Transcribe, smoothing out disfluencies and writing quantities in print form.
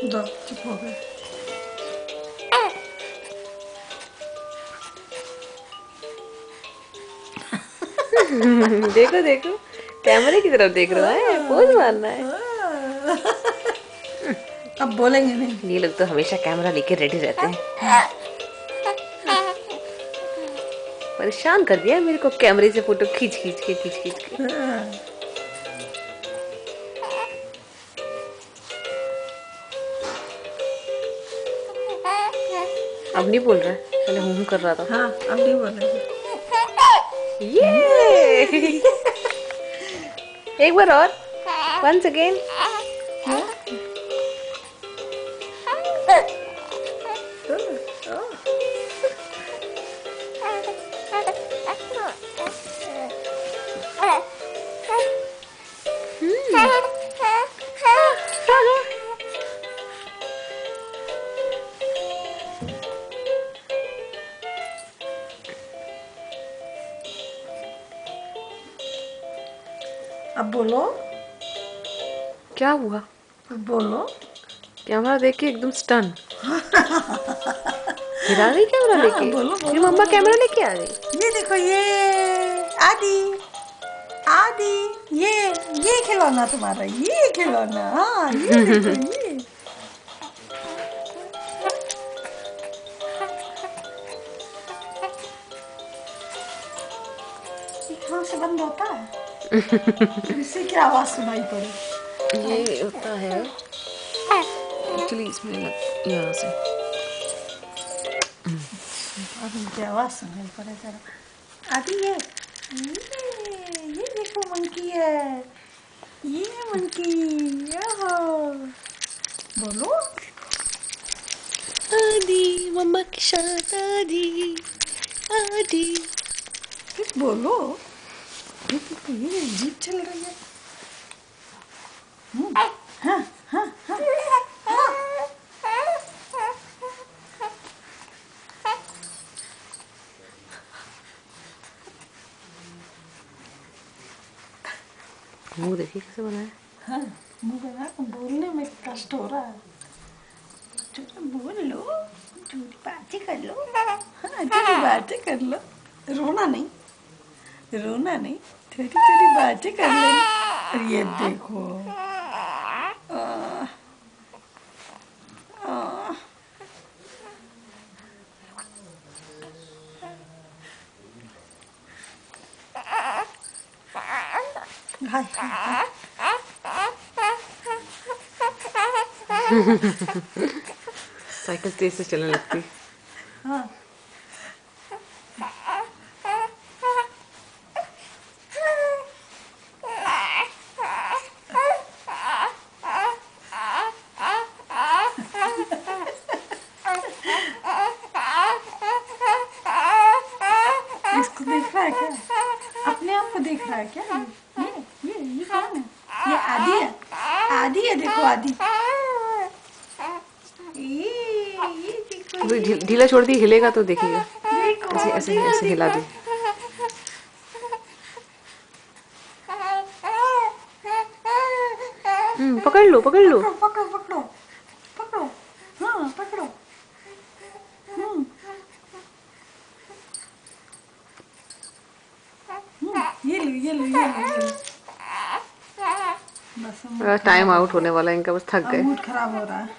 दो चुप हो गए। देखो देखो, कैमरे की तरफ देख रहा है, पोज मारना है। अब बोलेंगे नहीं। ये लोग तो हमेशा कैमरा लेके रेडी रहते हैं। परेशान कर दिया मेरे को कैमरे से फोटो खींच के। अब नहीं बोल रहा है, पहले हूँ कर रहा था। हाँ अब नहीं बोलेंगे। ये एक बार और, once again। अब बोलो। क्या हुआ? बोलो। कैमरा देख के एकदम स्टन। हिला गई कैमरा लेके। बोलो ये मम्मा कैमरा लेके आ गई। ये देखो, ये आदि आदि, ये खिलौना तुम्हारा, ये खिलौना। हाँ ये देखो ये। हाँ से बंद होता है। इससे क्या आवाज सुनाई पड़े? ये होता है एक्चुअली इसमें यहाँ से। अब इनकी आवाज सुनाई पड़े जरा। आदि ये देखो मंकी है, ये मंकी। बोलो। आदि मम्मा के साथ आदि आदि। बोलो। ये जीप चल रही है। हाँ हाँ हाँ। मुंह देखिए कैसे बना है। हाँ मुँह बना, बोलने में कष्ट हो रहा है। बोल लो, छोटी बातें कर लो। हाँ छोटी बातें कर लो, रोना नहीं, छोटी छोटी बातें कर लेना। और ये देखो हाय हाय। साइकिल तेज से चलने लगती। हाँ इसको देख रहा है क्या? अपने आप को देख रहा है क्या? ये कौन है? ये आदि है, आदि है। देखो आदि, ये देखो। ढीला छोड़ दी, हिलेगा तो देखिएगा। देखो ऐसे ऐसे ऐसे हिला दी। पकड़ लो पकड़ लो। पकड़ो पकड़ो पकड़ो। हाँ पकड़ो। ये लो। बस टाइम आउट होने वाला है इनका, बस थक गए। मूड खराब हो रहा है।